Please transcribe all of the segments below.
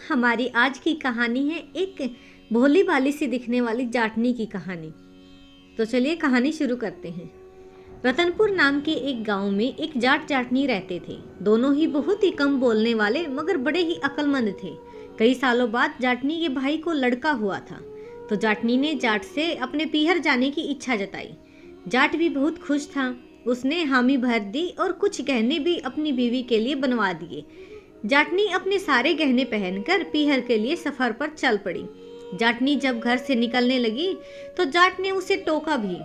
हमारी आज की कहानी है एक भोली भाली सी दिखने वाली जाटनी की कहानी। तो चलिए कहानी शुरू करते हैं। रतनपुर नाम के एक गांव में एक जाट जाटनी रहते थे। दोनों ही बहुत ही कम बोलने वाले मगर बड़े ही अक्लमंद थे। कई सालों बाद जाटनी के भाई को लड़का हुआ था, तो जाटनी ने जाट से अपने पीहर जाने की इच्छा जताई। जाट भी बहुत खुश था। उसने हामी भर दी और कुछ गहने भी अपनी बीवी के लिए बनवा दिए। जाटनी अपने सारे गहने पहनकर पीहर के लिए सफर पर चल पड़ी। जाटनी जब घर से निकलने लगी तो जाट ने उसे टोका भी।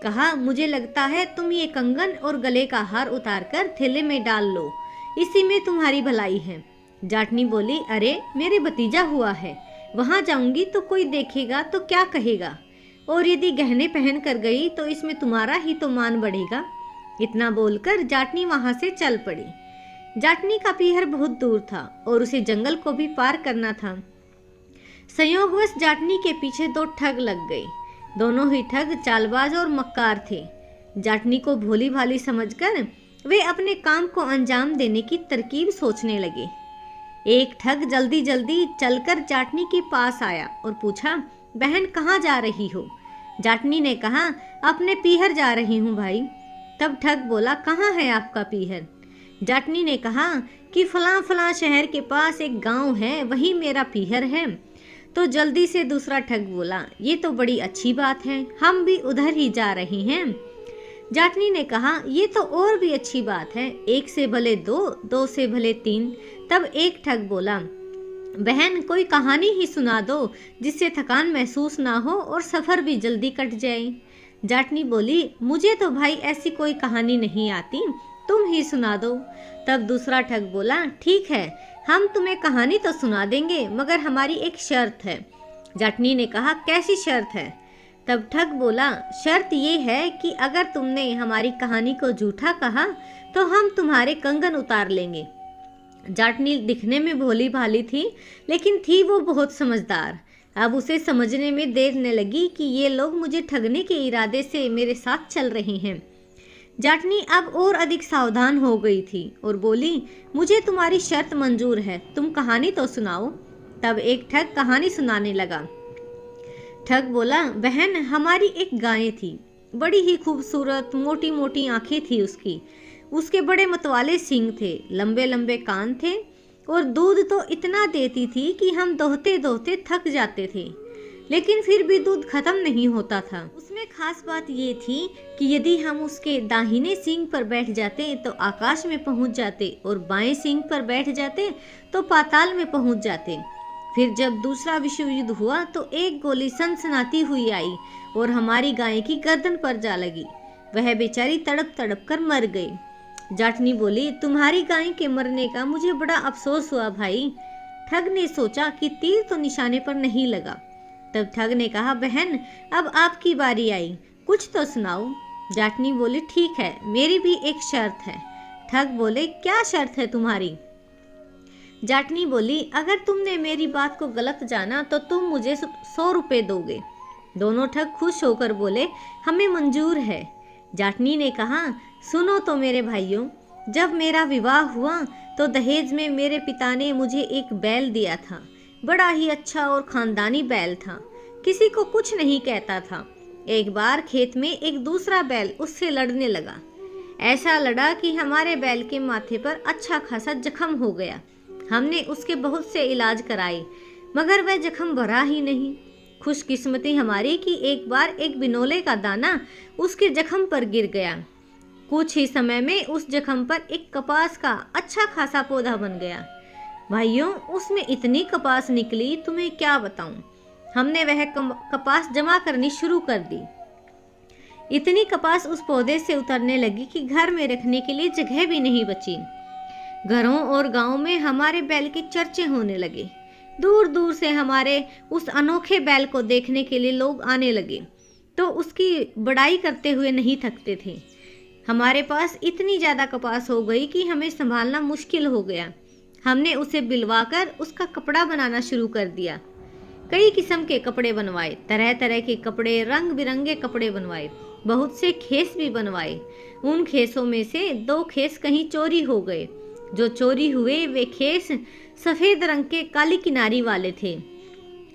कहा, मुझे लगता है तुम ये कंगन और गले का हार उतारकर थैले में डाल लो, इसी में तुम्हारी भलाई है। जाटनी बोली, अरे मेरे भतीजा हुआ है, वहां जाऊंगी तो कोई देखेगा तो क्या कहेगा, और यदि गहने पहन कर गई तो इसमें तुम्हारा ही तो मान बढ़ेगा। इतना बोलकर जाटनी वहां से चल पड़ी। जाटनी का पीहर बहुत दूर था और उसे जंगल को भी पार करना था। संयोगवश जाटनी के पीछे दो ठग लग गए। दोनों ही ठग चालबाज और मक्कार थे। जाटनी को भोली भाली समझकर वे अपने काम को अंजाम देने की तरकीब सोचने लगे। एक ठग जल्दी जल्दी चलकर जाटनी के पास आया और पूछा, बहन कहाँ जा रही हो? जाटनी ने कहा, अपने पीहर जा रही हूँ भाई। तब ठग बोला, कहाँ है आपका पीहर? जाटनी ने कहा कि फलां फलां शहर के पास एक गांव है, वही मेरा पीहर है। तो जल्दी से दूसरा ठग बोला, ये तो बड़ी अच्छी बात है, हम भी उधर ही जा रहे हैं। जाटनी ने कहा, ये तो और भी अच्छी बात है, एक से भले दो, दो से भले तीन। तब एक ठग बोला, बहन कोई कहानी ही सुना दो जिससे थकान महसूस ना हो और सफर भी जल्दी कट जाए। जाटनी बोली, मुझे तो भाई ऐसी कोई कहानी नहीं आती, तुम ही सुना दो। तब दूसरा ठग बोला, ठीक है, हम तुम्हें कहानी तो सुना देंगे मगर हमारी एक शर्त है। जाटनी ने कहा, कैसी शर्त है? तब ठग बोला, शर्त ये है कि अगर तुमने हमारी कहानी को झूठा कहा तो हम तुम्हारे कंगन उतार लेंगे। जाटनी दिखने में भोली भाली थी, लेकिन थी वो बहुत समझदार। अब उसे समझने में देर न लगी कि ये लोग मुझे ठगने के इरादे से मेरे साथ चल रहे हैं। जाटनी अब और अधिक सावधान हो गई थी और बोली, मुझे तुम्हारी शर्त मंजूर है, तुम कहानी तो सुनाओ। तब एक ठग कहानी सुनाने लगा। ठग बोला, बहन हमारी एक गाय थी, बड़ी ही खूबसूरत, मोटी मोटी आंखें थी उसकी, उसके बड़े मतवाले सींग थे, लंबे लंबे कान थे और दूध तो इतना देती थी कि हम दोहते दोहते थक जाते थे, लेकिन फिर भी दूध खत्म नहीं होता था। उसमें खास बात ये थी कि यदि हम उसके दाहिने सींग पर बैठ जाते तो आकाश में पहुंच जाते और बाएं सींग पर बैठ जाते तो पाताल में पहुंच जाते। फिर जब दूसरा विश्व युद्ध हुआ तो एक गोली सनसनाती हुई आई और हमारी गाय की गर्दन पर जा लगी। वह बेचारी तड़प तड़प कर मर गई। जाटनी बोली, तुम्हारी गाय के मरने का मुझे बड़ा अफसोस हुआ भाई। ठग ने सोचा कि तीर तो निशाने पर नहीं लगा। तब ठग ने कहा, बहन अब आपकी बारी आई, कुछ तो सुनाओ। जाटनी बोली, ठीक है, मेरी भी एक शर्त है। ठग बोले, क्या शर्त है तुम्हारी? जाटनी बोली, अगर तुमने मेरी बात को गलत जाना तो तुम मुझे 100 रुपये दोगे। दोनों ठग खुश होकर बोले, हमें मंजूर है। जाटनी ने कहा, सुनो तो मेरे भाइयों, जब मेरा विवाह हुआ तो दहेज में मेरे पिता ने मुझे एक बैल दिया था। बड़ा ही अच्छा और खानदानी बैल था, किसी को कुछ नहीं कहता था। एक बार खेत में एक दूसरा बैल उससे लड़ने लगा। ऐसा लड़ा कि हमारे बैल के माथे पर अच्छा खासा जख्म हो गया। हमने उसके बहुत से इलाज कराए मगर वह जख्म भरा ही नहीं। खुशकिस्मती हमारी कि एक बार एक बिनोले का दाना उसके जख्म पर गिर गया। कुछ ही समय में उस जख्म पर एक कपास का अच्छा खासा पौधा बन गया। भाइयों, उसमें इतनी कपास निकली तुम्हें क्या बताऊं। हमने वह कपास जमा करनी शुरू कर दी। इतनी कपास उस पौधे से उतरने लगी कि घर में रखने के लिए जगह भी नहीं बची। घरों और गांव में हमारे बैल के चर्चे होने लगे। दूर दूर से हमारे उस अनोखे बैल को देखने के लिए लोग आने लगे तो उसकी बड़ाई करते हुए नहीं थकते थे। हमारे पास इतनी ज़्यादा कपास हो गई कि हमें संभालना मुश्किल हो गया। हमने उसे बिलवाकर उसका कपड़ा बनाना शुरू कर दिया। कई किस्म के कपड़े बनवाए, तरह तरह के कपड़े, रंग बिरंगे कपड़े बनवाए, बहुत से खेस भी बनवाए। उन खेसों में से 2 खेस कहीं चोरी हो गए। जो चोरी हुए वे खेस सफ़ेद रंग के काली किनारी वाले थे।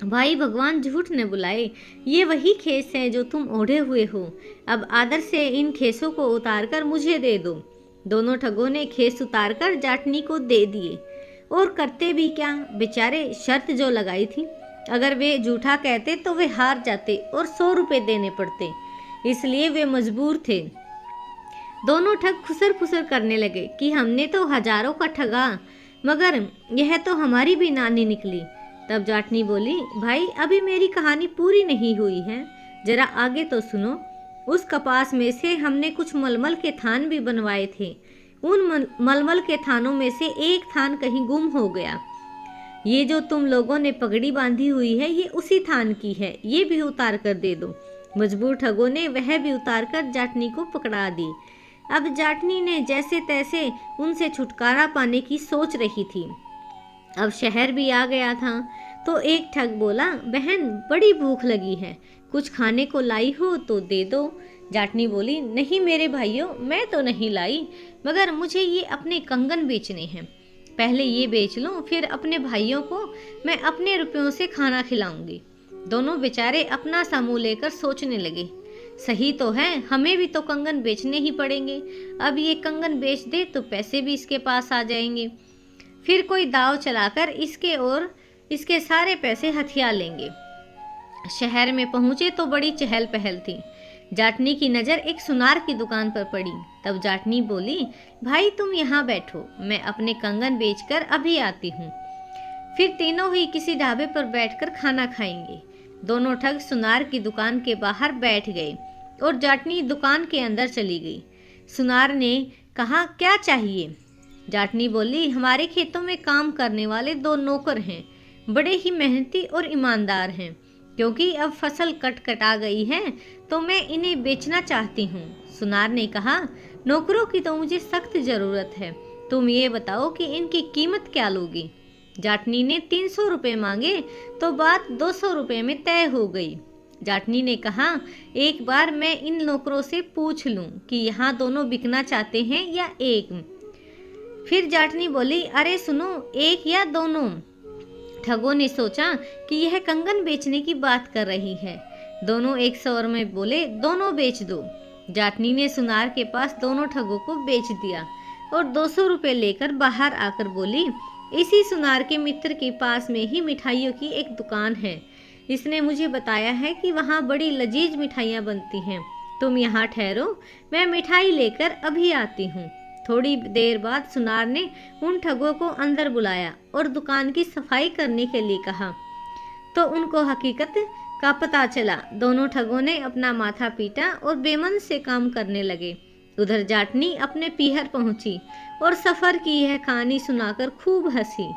भाई भगवान झूठ न बुलाए, ये वही खेस हैं जो तुम ओढ़े हुए हो। अब आदर से इन खेसों को उतारकर मुझे दे दो। दोनों ठगों ने खेस उतारकर जाटनी को दे दिए। और करते भी क्या, बेचारे शर्त जो लगाई थी, अगर वे झूठा कहते तो वे हार जाते और 100 रुपये देने पड़ते, इसलिए वे मजबूर थे। दोनों ठग खुसर फुसर करने लगे कि हमने तो हजारों का ठगा, मगर यह तो हमारी भी नानी निकली। तब जाटनी बोली, भाई अभी मेरी कहानी पूरी नहीं हुई है, जरा आगे तो सुनो। उस कपास में से हमने कुछ मलमल के थान भी बनवाए थे। उन मलमल के थानों में से एक थान कहीं गुम हो गया। ये जो तुम लोगों ने पगड़ी बांधी हुई है, ये उसी थान की है, ये भी उतार कर दे दो। मजबूर ठगों ने वह भी उतार कर जाटनी को पकड़ा दी। अब जाटनी ने जैसे तैसे उनसे छुटकारा पाने की सोच रही थी। अब शहर भी आ गया था, तो एक ठग बोला, बहन बड़ी भूख लगी है, कुछ खाने को लाई हो तो दे दो। जाटनी बोली, नहीं मेरे भाइयों, मैं तो नहीं लाई, मगर मुझे ये अपने कंगन बेचने हैं। पहले ये बेच लूं, फिर अपने भाइयों को मैं अपने रुपयों से खाना खिलाऊंगी। दोनों बेचारे अपना सा मुंह लेकर सोचने लगे, सही तो है, हमें भी तो कंगन बेचने ही पड़ेंगे। अब ये कंगन बेच दे तो पैसे भी इसके पास आ जाएंगे, फिर कोई दाव चलाकर इसके सारे पैसे हथिया लेंगे। शहर में पहुंचे तो बड़ी चहल पहल थी। जाटनी की नज़र एक सुनार की दुकान पर पड़ी। तब जाटनी बोली, भाई तुम यहाँ बैठो, मैं अपने कंगन बेचकर अभी आती हूँ। फिर तीनों ही किसी ढाबे पर बैठकर खाना खाएंगे। दोनों ठग सुनार की दुकान के बाहर बैठ गए और जाटनी दुकान के अंदर चली गई। सुनार ने कहा, क्या चाहिए? जाटनी बोली, हमारे खेतों में काम करने वाले 2 नौकर हैं, बड़े ही मेहनती और ईमानदार हैं। क्योंकि अब फसल कटा गई है तो मैं इन्हें बेचना चाहती हूँ। सुनार ने कहा, नौकरों की तो मुझे सख्त ज़रूरत है, तुम ये बताओ कि इनकी कीमत क्या लोगी? जाटनी ने 300 रुपये मांगे तो बात 200 रुपये में तय हो गई। जाटनी ने कहा, एक बार मैं इन नौकरों से पूछ लूँ कि यहाँ दोनों बिकना चाहते हैं या एक। फिर जाटनी बोली, अरे सुनो, एक या दोनों? ठगों ने सोचा कि यह कंगन बेचने की बात कर रही है। दोनों एक स्वर में बोले, दोनों बेच दो। जाटनी ने सुनार के पास दोनों ठगों को बेच दिया और 200 रुपये लेकर बाहर आकर बोली, इसी सुनार के मित्र के पास में ही मिठाइयों की एक दुकान है। इसने मुझे बताया है कि वहाँ बड़ी लजीज मिठाइयाँ बनती हैं। तुम यहाँ ठहरो, मैं मिठाई लेकर अभी आती हूँ। थोड़ी देर बाद सुनार ने उन ठगों को अंदर बुलाया और दुकान की सफाई करने के लिए कहा, तो उनको हकीकत का पता चला। दोनों ठगों ने अपना माथा पीटा और बेमन से काम करने लगे। उधर जाटनी अपने पीहर पहुंची और सफ़र की यह कहानी सुनाकर खूब हंसी।